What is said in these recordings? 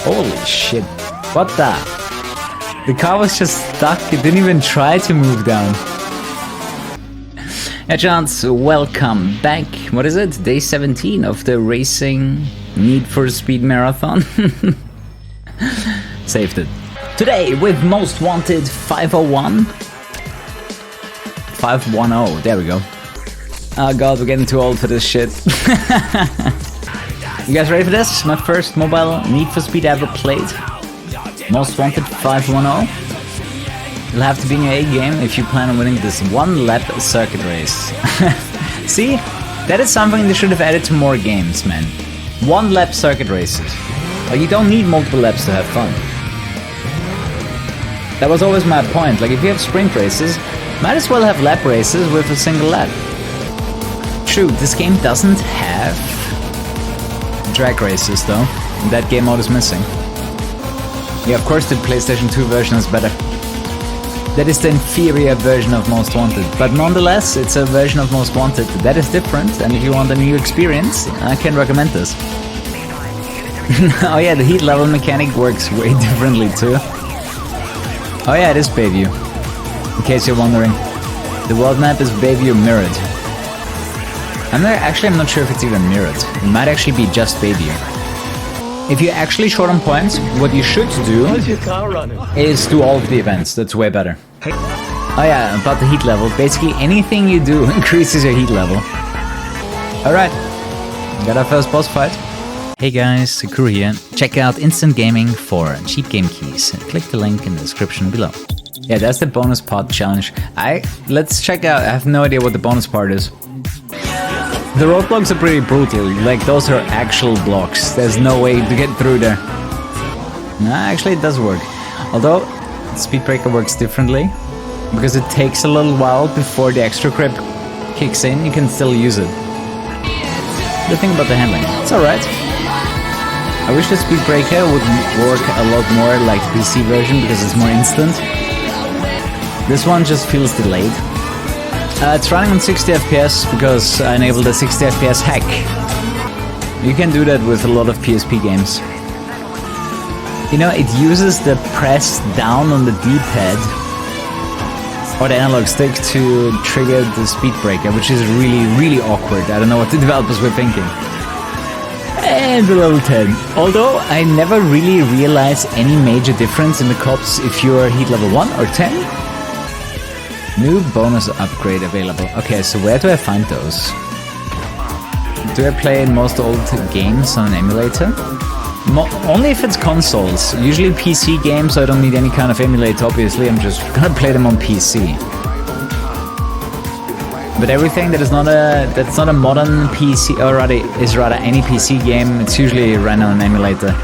Holy shit. What the? The car was just stuck. It didn't even try to move down. Hey Chance, welcome back. What is it? Day 17 of the racing Need for Speed Marathon. Saved it. Today with Most Wanted 501. 510, there we go. Oh god, we're getting too old for this shit. You guys ready for this? My first mobile Need for Speed I ever played. Most Wanted 510. It'll have to be an A game if you plan on winning this one lap circuit race. See? That is something they should have added to more games, man. One lap circuit races. Like, you don't need multiple laps to have fun. That was always my point. Like, if you have sprint races, might as well have lap races with a single lap. True, this game doesn't have drag races though. That game mode is missing. Yeah, of course the PlayStation 2 version is better. That is the inferior version of Most Wanted. But nonetheless, it's a version of Most Wanted that is different, and if you want a new experience, I can recommend this. Oh yeah, the heat level mechanic works way differently too. Oh yeah, it is Bayview. In case you're wondering. The world map is Bayview mirrored. I'm not sure if it's even mirrored. It might actually be just Bayview. If you're actually short on points, what you should do is do all of the events. That's way better. Oh yeah, about the heat level. Basically anything you do increases your heat level. Alright, got our first boss fight. Hey guys, Kuru here. Check out Instant Gaming for cheap game keys. Click the link in the description below. Yeah, that's the bonus part challenge. Let's check out. I have no idea what the bonus part is. The roadblocks are pretty brutal. Like, those are actual blocks. There's no way to get through there. Nah, actually it does work. Although Speed Breaker works differently because it takes a little while before the extra grip kicks in. You can still use it. The thing about the handling, it's alright. I wish the Speed Breaker would work a lot more like the PC version because it's more instant. This one just feels delayed. It's running on 60 FPS because I enabled a 60 FPS hack. You can do that with a lot of PSP games. You know, it uses the press down on the D-pad or the analog stick to trigger the Speed Breaker, which is really, really awkward. I don't know what the developers were thinking. And the level 10. Although I never really realized any major difference in the cops if you're heat level 1 or 10. New bonus upgrade available. Okay, so where do I find those? Do I play most old games on an emulator? Only if it's consoles. Usually PC games, I don't need any kind of emulator, obviously. I'm just gonna play them on PC. But everything that's not a modern PC, or is rather any PC game, it's usually ran on an emulator.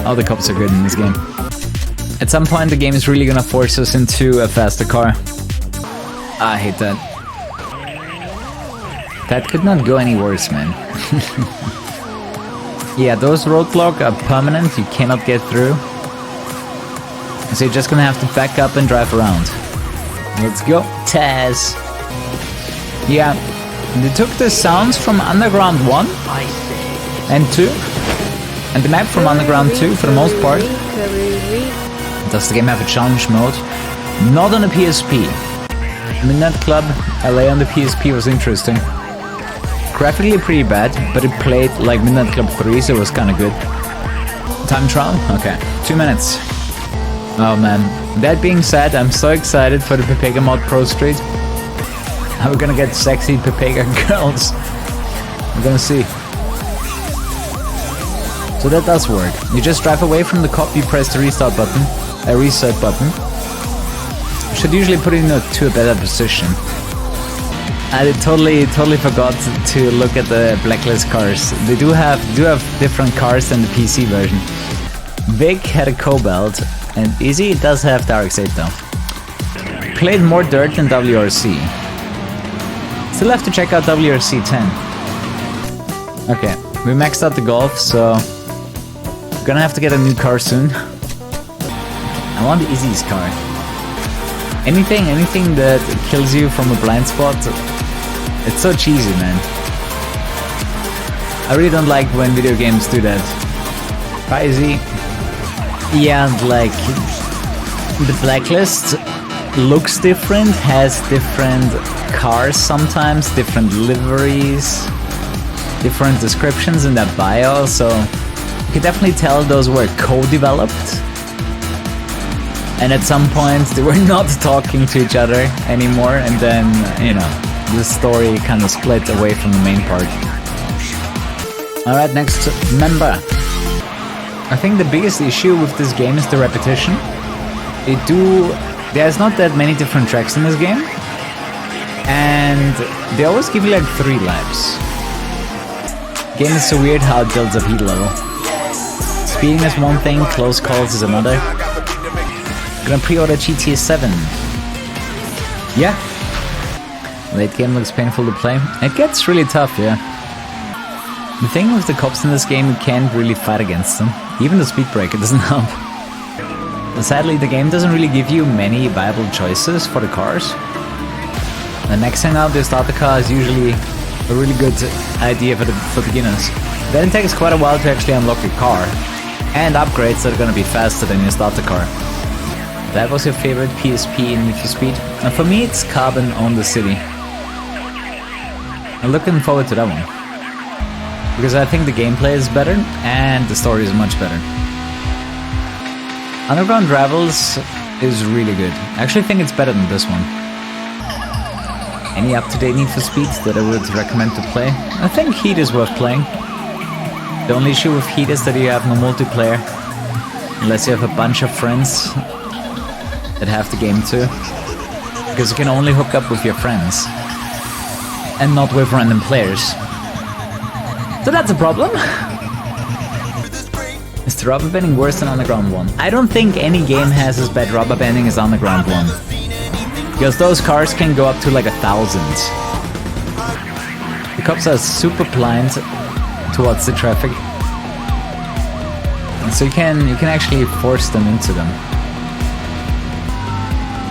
All the cops are good in this game. At some point the game is really gonna force us into a faster car. I hate that. That could not go any worse, man. Yeah, those roadblocks are permanent, you cannot get through. So you're just gonna have to back up and drive around. Let's go, Taz! Yeah, they took the sounds from Underground 1 and 2 and the map from Underground 2 for the most part. Does the game have a challenge mode? Not on the PSP. Midnight Club LA on the PSP was interesting. Graphically pretty bad, but it played like Midnight Club 3, so it was kinda good. Time trial? Okay, 2 minutes. Oh man, that being said, I'm so excited for the Pepega mod Pro Street. We're gonna get sexy Pepega girls. We're gonna see. So that does work. You just drive away from the cop, you press the reset button. Should usually put it to a better position. I totally forgot to look at the blacklist cars. They do have different cars than the PC version. Vic had a Cobalt, and Easy does have the RX-8 though. Played more dirt than WRC. Still have to check out WRC 10. Okay, we maxed out the Golf, so we're gonna have to get a new car soon. I want Izzy's car. Anything that kills you from a blind spot, it's so cheesy, man. I really don't like when video games do that. Crazy. Yeah, and like the blacklist looks different, has different cars sometimes, different liveries, different descriptions in their bio, so you can definitely tell those were co-developed. And at some point they were not talking to each other anymore, and then, you know, the story kind of split away from the main part. Alright, next member. I think the biggest issue with this game is the repetition. There's not that many different tracks in this game, and they always give you like 3 laps. The game is so weird how it builds up heat level. Speeding is one thing, close calls is another. Gonna pre-order GTA 7. Yeah. Late game looks painful to play. It gets really tough, yeah. The thing with the cops in this game, you can't really fight against them. Even the speed breaker doesn't help. Sadly, the game doesn't really give you many viable choices for the cars. The next thing out, to start the car is usually a really good idea for beginners. Then it takes quite a while to actually unlock your car, and upgrades that are gonna be faster than your starter car. That was your favorite PSP in Need for Speed? And for me, it's Carbon on the City. I'm looking forward to that one, because I think the gameplay is better and the story is much better. Underground Rivals is really good. I actually think it's better than this one. Any up-to-date Need for Speed that I would recommend to play? I think Heat is worth playing. The only issue with Heat is that you have no multiplayer, unless you have a bunch of friends that have the game too. Because you can only hook up with your friends, and not with random players. So that's a problem. Is the rubber banding worse than Underground 1? I don't think any game has as bad rubber banding as Underground 1. Because those cars can go up to like 1,000. The cops are super blind towards the traffic. And so you can actually force them into them.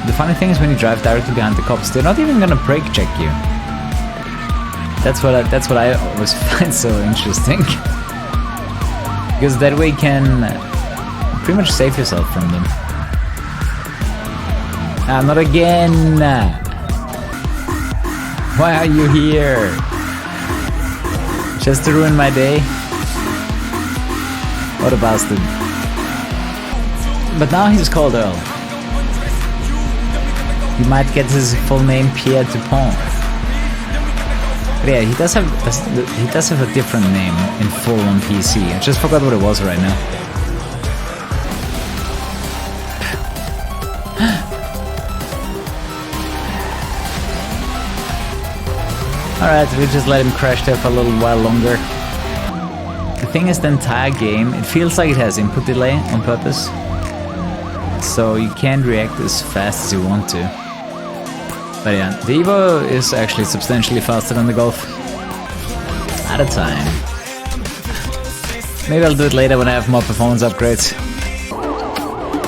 The funny thing is, when you drive directly behind the cops, they're not even gonna brake check you. That's what I always find so interesting. Because that way you can pretty much save yourself from them. Ah, not again! Why are you here? Just to ruin my day? What a bastard. But now he's called Earl. He might get his full name Pierre Dupont. But yeah, he does have a different name in full on PC. I just forgot what it was right now. Alright, we just let him crash there for a little while longer. The thing is, the entire game, it feels like it has input delay on purpose. So you can't react as fast as you want to. But yeah, the Evo is actually substantially faster than the Golf. At a time. Maybe I'll do it later when I have more performance upgrades.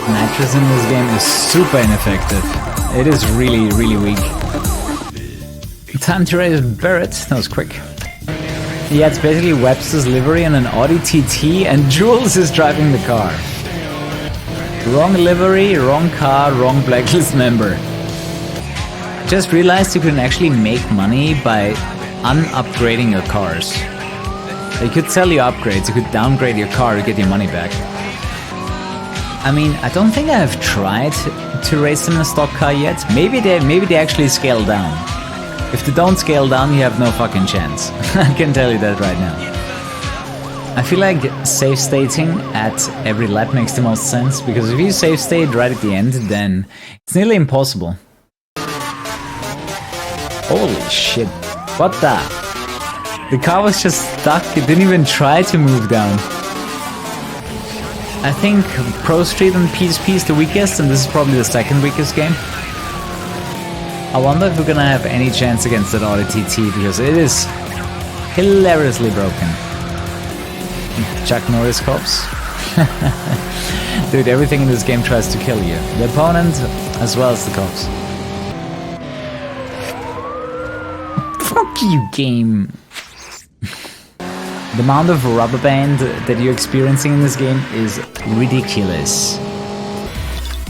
Nitrous in this game is super ineffective. It is really, really weak. Time to raise Barrett. That was quick. Yeah, it's basically Webster's livery and an Audi TT, and Jules is driving the car. Wrong livery, wrong car, wrong blacklist member. Just realized you can actually make money by un-upgrading your cars. You could sell your upgrades, you could downgrade your car to get your money back. I mean, I don't think I have tried to race them in a stock car yet. Maybe they actually scale down. If they don't scale down, you have no fucking chance. I can tell you that right now. I feel like save stating at every lap makes the most sense, because if you save state right at the end, then it's nearly impossible. Holy shit. What the? The car was just stuck, it didn't even try to move down. I think Pro Street on PSP is the weakest, and this is probably the second weakest game. I wonder if we're gonna have any chance against that Audi TT, because it is hilariously broken. Chuck Norris cops. Dude, everything in this game tries to kill you. The opponent, as well as the cops. Fuck you, game. The amount of rubber band that you're experiencing in this game is ridiculous.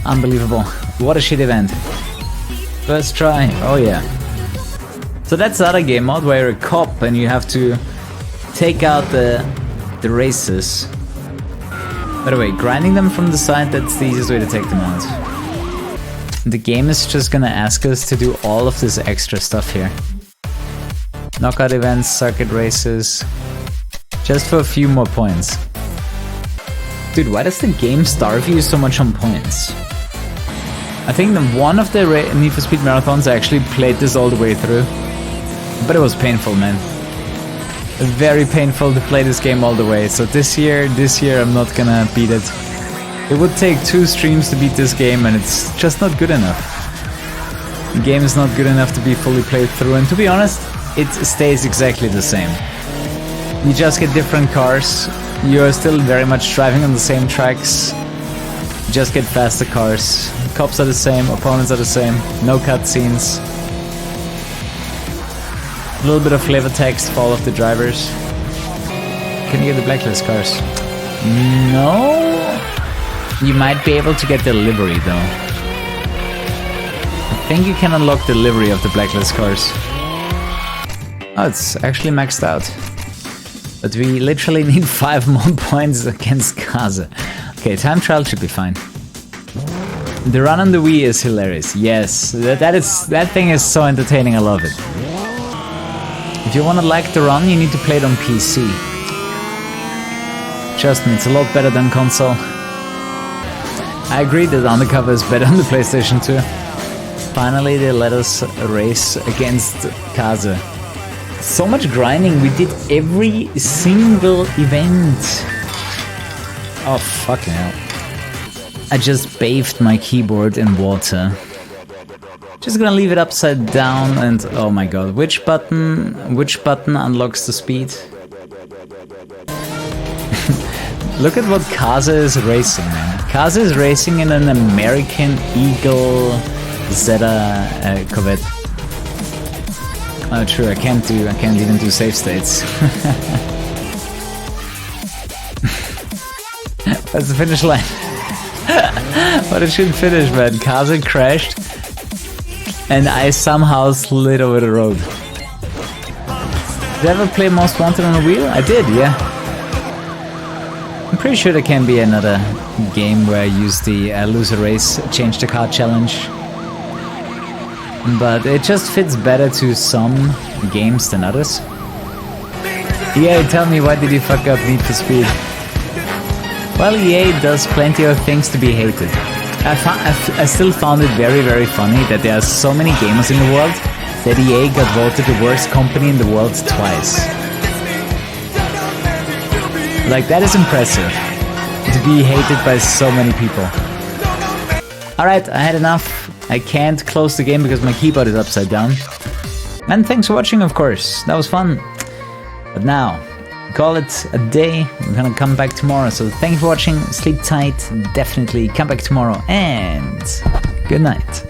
Unbelievable. What a shit event. First try. Oh yeah. So that's the other game mode where you're a cop and you have to take out the races. By the way, grinding them from the side, that's the easiest way to take them out. The game is just gonna ask us to do all of this extra stuff here. Knockout events, circuit races, just for a few more points. Dude, why does the game starve you so much on points? I think that one of the Need for Speed marathons I actually played this all the way through. But it was painful, man. Very painful to play this game all the way. So this year I'm not gonna beat it. It would take 2 streams to beat this game and it's just not good enough. The game is not good enough to be fully played through, and to be honest, it stays exactly the same. You just get different cars, you're still very much driving on the same tracks, you just get faster cars, cops are the same, opponents are the same, no cutscenes. A little bit of flavor text for all of the drivers. Can you get the blacklist cars? No? You might be able to get the livery though. I think you can unlock the livery of the blacklist cars. Oh, it's actually maxed out. But we literally need 5 more points against Casa. Okay, time trial should be fine. The run on the Wii is hilarious. Yes, that thing is so entertaining, I love it. If you want to like the run, you need to play it on PC. Trust me, it's a lot better than console. I agree that Undercover is better on the PlayStation 2. Finally, they let us race against Casa. So much grinding, we did every single event. Oh, fucking hell. I just bathed my keyboard in water. Just gonna leave it upside down and oh my god, which button unlocks the speed? Look at what Casa is racing, man. Casa is racing in an American Eagle Zeta Corvette. Oh, true. I can't even do save states. That's the finish line. But it should finish, man. Casa crashed, and I somehow slid over the road. Did I ever play Most Wanted on a wheel? I did, yeah. I'm pretty sure there can be another game where I use the lose a race, change the car challenge. But it just fits better to some games than others. EA, tell me, why did you fuck up Need for Speed? Well, EA does plenty of things to be hated. I still found it very, very funny that there are so many gamers in the world that EA got voted the worst company in the world twice. Like, that is impressive, to be hated by so many people. Alright, I had enough. I can't close the game because my keyboard is upside down. And thanks for watching, of course. That was fun. But now, call it a day. I'm gonna come back tomorrow. So thank you for watching. Sleep tight. Definitely come back tomorrow. And good night.